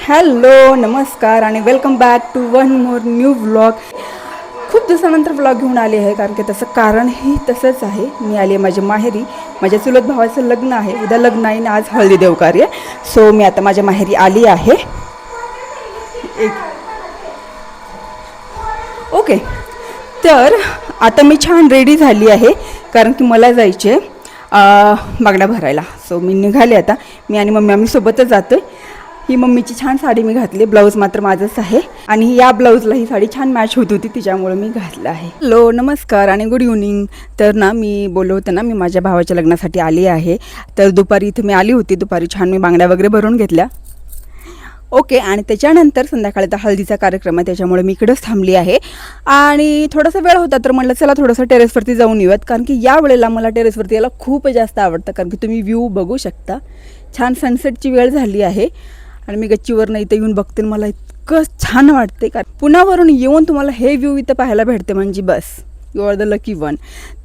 Hello नमस्कार आणि welcome back to one more new vlog. खूप दिवसानंतर व्लॉग घेऊन आले आहे कारण की तसं कारणही तसंच आहे. मी आली आहे माझ्या माहेरी. माझ्या चुलत भावाचं लग्न आहे, उद्या लग्न आहे आणि आज हळदी देवकार्य. सो मी आता माझ्या माहेरी आली आहे. ओके, तर आता मी छान रेडी झाली आहे कारण की मला जायचे बांगड्या भरायला. सो मी निघाले आता. मी आणि मम्मी आम्ही सोबतच जातो आहे. ही मम्मीची छान साडी मी घातली, ब्लाऊज मात्र माझंच आहे आणि या ब्लाऊजला ही साडी छान मॅच होत होती तिच्यामुळे मी घातलं आहे. हॅलो नमस्कार आणि गुड इव्हनिंग. तर ना मी बोललो होतं ना मी माझ्या भावाच्या लग्नासाठी आली आहे. तर दुपारी इथं मी आली होती. दुपारी छान मी बांगड्या वगैरे भरून घेतल्या. ओके, आणि त्याच्यानंतर संध्याकाळी तर हळदीचा कार्यक्रम आहे त्याच्यामुळे मी इकडेच थांबली आहे. आणि थोडासा वेळ होता तर म्हटलं चला थोडंसं टेरेसवरती जाऊन येऊयात कारण की या वेळेला मला टेरेसवरती यायला खूप जास्त आवडतं कारण की तुम्ही व्ह्यू बघू शकता. छान सनसेटची वेळ झाली आहे आणि मी गच्चीवरनं इथं येऊन बघते. मला इतकं छान वाटते कारण पुण्यावरून येऊन तुम्हाला हे व्ह्यू इथं पाहायला भेटते म्हणजे बस you are the lucky one.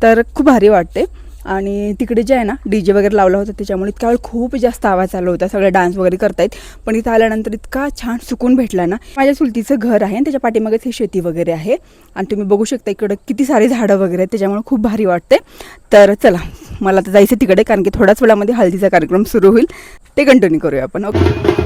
तर खूप भारी वाटते. आणि तिकडे जे आहे ना DJ वगैरे लावला होता त्याच्यामुळे इतका वेळ खूप जास्त आवाज आला होता, सगळे डान्स वगैरे करतायत. पण इथं आल्यानंतर इतका छान सुकून भेटला ना. माझ्या चुलतीचं घर आहे आणि त्याच्या पाठीमागेच ही शेती वगैरे आहे आणि तुम्ही बघू शकता इकडं किती सारी झाडं वगैरे आहेत त्याच्यामुळे खूप भारी वाटते. तर चला मला तर जायचं तिकडे कारण की थोड्याच वेळामध्ये हळदीचा कार्यक्रम सुरू होईल, ते कंटिन्यू करूया आपण. ओके,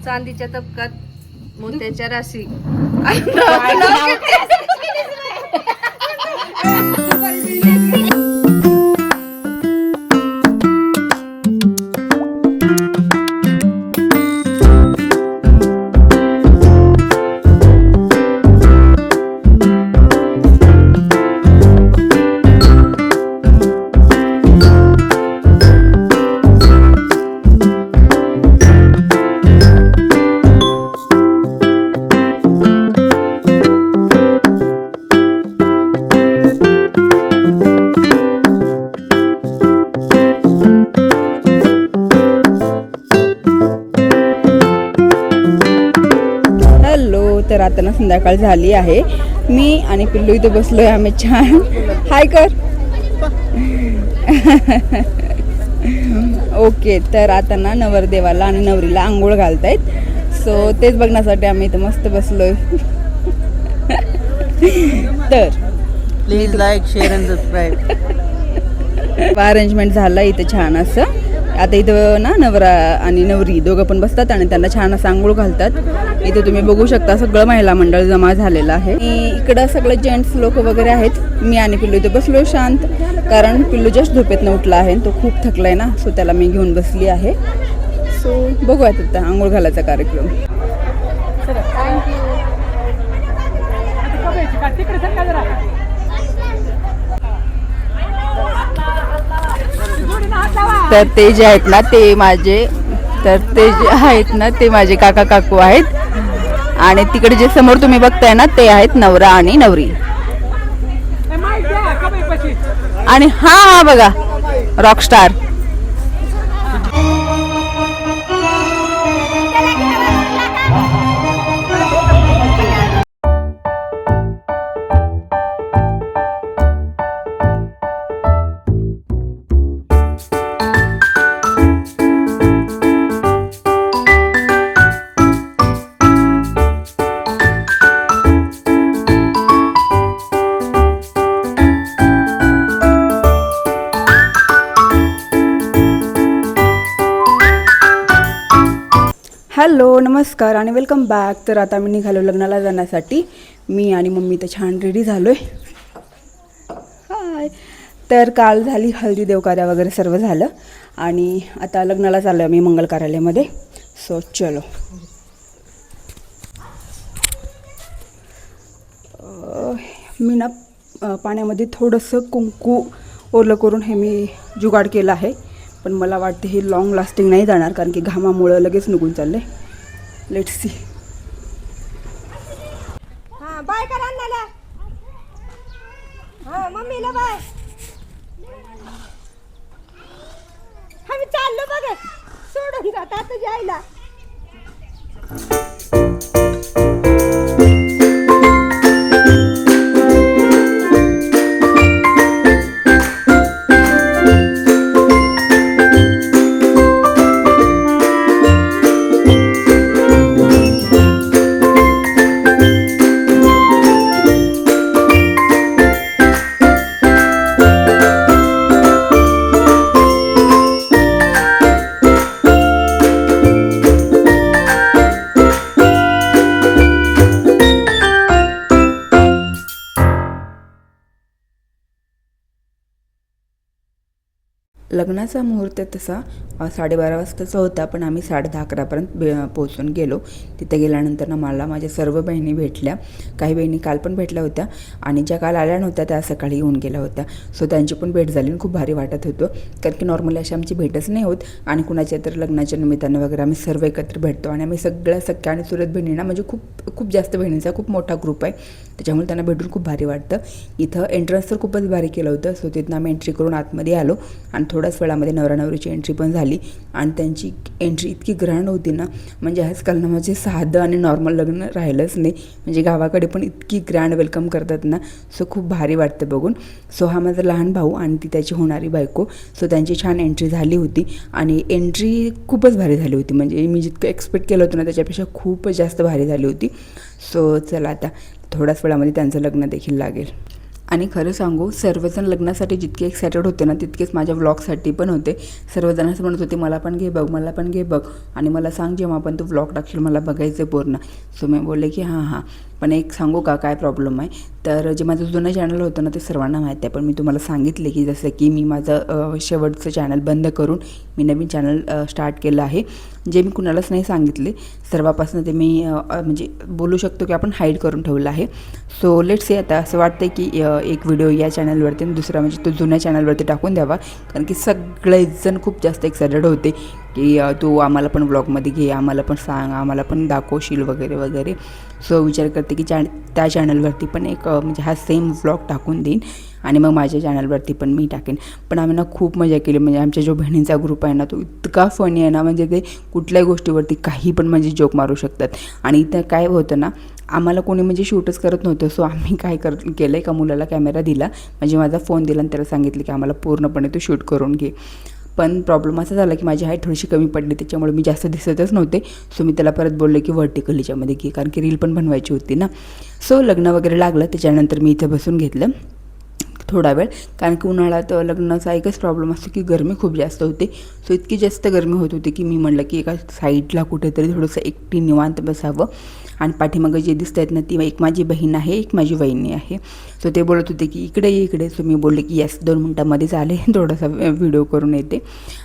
चांदीच्या तबकात मोत्याच्या राशी. तर आता ना संध्याकाळ झाली आहे. मी आणि पिल्लू इथं बसलोय आम्ही छान. हाय कर. ओके, तर आता ना नवरदेवाला आणि नवरीला आंघोळ घालतायत. सो तेच बघण्यासाठी आम्ही इथं मस्त बसलोय. तर please like share and subscribe. Arrangement झालं इथं छान असं. आता इथं ना नवरा आणि नवरी दोघं पण बसतात आणि त्यांना छान असं आंघोळ घालतात. इथं तुम्ही बघू शकता सगळं महिला मंडळ जमा झालेलं आहे. इकडं सगळे जेंट्स लोक वगैरे आहेत. मी आणि पिल्लू इथं बसलो शांत कारण पिल्लू जस्ट झोपेतनं उठला आहे, तो खूप थकलाय ना. सो त्याला मी घेऊन बसली आहे. सो बघूयात आता आंघोळ घालायचा कार्यक्रम. तर ते जे आहेत ना ते माझे काका काकू आहेत आणि तिकडे जे समोर तुम्ही बघताय ना ते आहेत नवरा आणि नवरी. आणि हा बघा रॉकस्टार. हॅलो नमस्कार आणि वेलकम बॅक. तर आता मी निघालो लग्नाला जाण्यासाठी. मी आणि मम्मी तर छान रेडी झालो आहे. हाय. तर काल झाली हळदी देवकार्या वगैरे सर्व झालं आणि आता लग्नाला चाललो आहे मी मंगल कार्यालयामध्ये. सो चलो. मी ना पाण्यामध्ये थोडंसं कुंकू ओलं करून हे मी जुगाड केलं आहे. पण मला वाटते हे लॉंग लास्टिंग नाही जाणार कारण की घामामुळं लगेच निघून चालले. Let's see. बाय करा अन्नाला. हा मम्मीला बाय. आम्ही चाललो बघ सोडून जात आता जायला. लग्नाचा मुहूर्त तसा 12:30 वाजताचा होता, पण आम्ही 10:30-11पर्यंत पोहोचून गेलो. तिथे गेल्यानंतर ना मला माझ्या सर्व बहिणी भेटल्या. काही बहिणी काल पण भेटल्या होत्या आणि ज्या काल आल्या नव्हत्या त्या सकाळी येऊन गेल्या होत्या. सो त्यांची पण भेट झाली आणि खूप भारी वाटत होतं, कारण की नॉर्मली अशी आमची भेटच नाही होत. आणि कुणाच्या तर लग्नाच्या निमित्तानं वगैरे आम्ही सर्व एकत्र भेटतो आणि आम्ही सगळ्या सख्या आणि चुलत बहिणींना म्हणजे खूप जास्त बहिणींचा खूप मोठा ग्रुप आहे, त्याच्यामुळे त्यांना भेटून खूप भारी वाटतं. इथं एंट्रन्स तर खूपच भारी केलं होतं. सो तिथनं आम्ही एंट्री करून आतमध्ये आलो आणि थोड्याच वेळामध्ये नवरा नवरीची एंट्री पण झाली. आणि त्यांची एंट्री इतकी ग्रँड होती ना, म्हणजे आजकाल ना म्हणजे साधं आणि नॉर्मल लग्न राहिलंच नाही. म्हणजे गावाकडे पण इतकी ग्रँड वेलकम करतात ना, सो खूप भारी वाटतं बघून. सो हा माझा लहान भाऊ आणि ती त्याची होणारी बायको. सो त्यांची छान एंट्री झाली होती आणि एंट्री खूपच भारी झाली होती. म्हणजे मी जितकं एक्सपेक्ट केलं होतं ना त्याच्यापेक्षा खूपच जास्त भारी झाली होती. सो चला आता थोड्याच वेळामध्ये त्यांचं लग्न देखील लागेल. आणि खरं सांगू, सर्वजण लग्नासाठी जितके एक्सायटेड होते ना तितकेच माझ्या व्लॉगसाठी पण होते. सर्वजण असं म्हणत होते मला पण घे बघ, मला पण घे बघ, आणि मला सांग जेव्हा पण तू व्लॉग टाकशील मला बघायचं पूर्ण. सो मी बोलले की हां. पण एक सांगू का काय प्रॉब्लेम आहे, तर जे माझं जुनं चॅनल होतं ना ते सर्वांना माहिती आहे, पण मी तुम्हाला सांगितले की जसं की मी माझं शेवटचं चॅनल बंद करून मी नवीन चॅनल स्टार्ट केलं आहे, जे मी कुणालाच नाही सांगितले. सर्वापासून ते मी म्हणजे बोलू शकतो की आपण हाईड करून ठेवलं आहे. सो लेट्स से आता असं वाटतं की एक व्हिडिओ या चॅनलवरती आणि दुसरा म्हणजे तो जुन्या चॅनलवरती टाकून द्यावा, कारण की सगळेजण खूप जास्त एक्सायटेड होते की तू आम्हाला पण ब्लॉगमध्ये घे, आम्हाला पण सांग, आम्हाला पण दाखवशील वगैरे वगैरे. सो विचार करते की त्या चॅनलवरती पण एक म्हणजे हा सेम व्लॉग टाकून देईन आणि मग माझ्या चॅनलवरती पण मी टाकेन. पण आम्ही ना खूप मजा केली. म्हणजे आमच्या जो बहिणींचा ग्रुप आहे ना तो इतका फनी आहे ना, म्हणजे ते कुठल्याही गोष्टीवरती काही पण म्हणजे जोक मारू शकतात. आणि इथं काय होतं ना, आम्हाला कोणी म्हणजे शूटच करत नव्हतं. सो आम्ही काय केलं, एका मुलाला कॅमेरा दिला, म्हणजे माझा फोन दिला आणि त्याला सांगितलं की आम्हाला पूर्णपणे तो शूट करून घे. पण प्रॉब्लेम असा झाला की माझी हाईट थोडीशी कमी पडली, त्याच्यामुळे मी जास्त दिसतच नव्हते. सो मी त्याला परत बोलले की व्हर्टिकल ह्याच्यामध्ये घे, कारण की रील पण बनवायची होती ना. सो लग्न वगैरे लागलं, त्याच्यानंतर मी इथं बसून घेतलं थोडा वेळ, कारण की उन्हाळ्यात लग्नाचा एकच प्रॉब्लेम असतो की गरमी खूप जास्त होते. सो इतकी जास्त गरमी होत होती की मी म्हणलं की एका साईडला कुठेतरी थोडंसं एकटी निवांत बसावं. आणि पाठीमागं जे दिसत आहेत ना ती एक माझी बहीण आहे, एक माझी वहिनी आहे. सो ते बोलत होते की इकडे ये इकडे. सो मी बोलले की येस 2 मिनटामध्येच आले, थोडासा व्हिडिओ करून येते.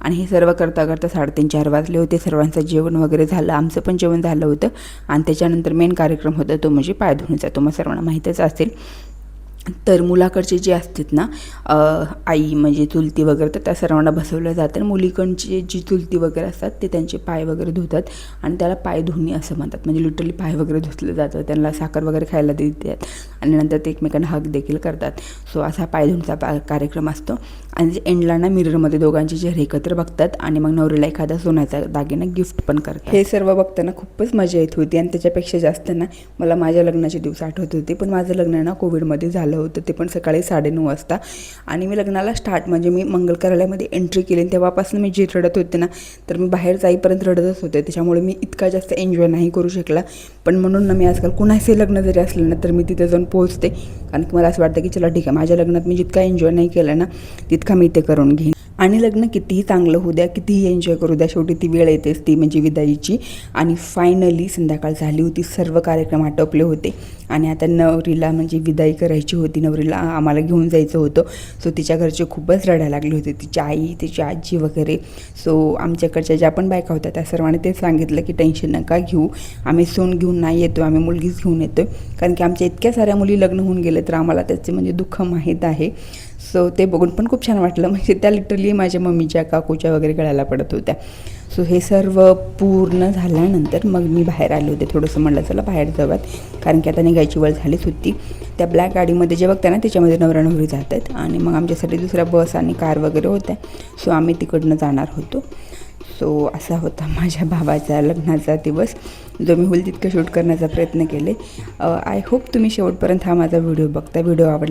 आणि हे सर्व करता 3:30-4 वाजले होते. सर्वांचं जेवण वगैरे झालं, आमचं पण जेवण झालं होतं. आणि त्याच्यानंतर मेन कार्यक्रम होता तो म्हणजे पाय धुण्याचा. तुम्हाला सर्वांना माहीतच असेल. तर मुलाकडचे जे असतात ना आई म्हणजे चुलती वगैरे, तर त्या सर्वांना बसवलं जातं. मुलीकडचे जी चुलती वगैरे असतात ते त्यांचे पाय वगैरे धुतात आणि त्याला पाय धुणे असं म्हणतात. म्हणजे लिटरली पाय वगैरे धुतलं जातं, त्यांना साखर वगैरे खायला देतात आणि नंतर ते एकमेकांना हग देखील करतात. सो असा पाय धुण्याचा कार्यक्रम असतो. आणि एंडला ना मिररमध्ये दोघांचे चेहरे एकत्र बघतात आणि मग नवरीला एखादा सोन्याचा दागिना गिफ्ट पण करतात. हे सर्व बघताना खूपच मजा येत होती. आणि त्याच्यापेक्षा जास्त ना मला माझ्या लग्नाचे दिवस आठवत होते. पण माझं लग्न ना कोविडमध्ये झालं होतं, ते पण सकाळी 9:30 वाजता. आणि मी लग्नाला म्हणजे मी मंगल कार्यालयामध्ये एंट्री केली, तेव्हापासून मी जे रडत होते ना, तर मी बाहेर जाईपर्यंत रडतच होते. त्याच्यामुळे मी इतका जास्त एन्जॉय नाही करू शकला. पण म्हणून ना मी आजकाल कुणाचे लग्न जरी असलं ना तर मी तिथे जाऊन पोहोचते, कारण की मला असं वाटतं की चला ठीक आहे, माझ्या लग्नात मी जितका एन्जॉय नाही केला ना तितका मी ते करून घेईन. आणि लग्न कितीही चांगलं होऊ द्या, कितीही एन्जॉय करू द्या, शेवटी ती वेळ येतेच, ती म्हणजे विदाईची. आणि फायनली संध्याकाळ झाली होती, सर्व कार्यक्रम आटोपले होते आणि आता नवरीला म्हणजे विदाई करायची होती. नवरीला आम्हाला घेऊन जायचं होतं. सो तिच्या घरचे खूपच रडायला लागले होते, तिची आई, तिची आजी वगैरे. सो आमच्याकडच्या ज्या पण बायका होत्या त्या सर्वांनी तेच सांगितलं की टेन्शन नका घेऊ, आम्ही सून घेऊन नाही येतो, आम्ही मुलगीच घेऊन येतो. कारण की आमच्या इतक्या साऱ्या मुली लग्न होऊन गेले, तर आम्हाला त्याचे म्हणजे दुःख माहीत आहे. सो ते बघून पण खूप छान वाटलं. म्हणजे त्या लिटरली माझ्या मम्मीच्या काकूच्या वगैरे गळ्याला पडत होत्या. सो हे सर्व पूर्ण झाल्यानंतर मग मी बाहेर आले होते. थोडंसं म्हणलं चला बाहेर जाऊयात, कारण की आता निघायची वेळ झालीच होती. त्या ब्लॅक गाडीमध्ये जे बघता ना त्याच्यामध्ये नवरा नवरी जातात आणि मग आमच्यासाठी दुसऱ्या बस आणि कार वगैरे होत्या. सो आम्ही तिकडनं जाणार होतो. सो असा होता माझ्या भावाचा लग्नाचा दिवस, जो मी होईल तितकं शूट करण्याचा प्रयत्न केले. आय होप तुम्ही शेवटपर्यंत हा माझा व्हिडिओ बघता. व्हिडिओ आवडला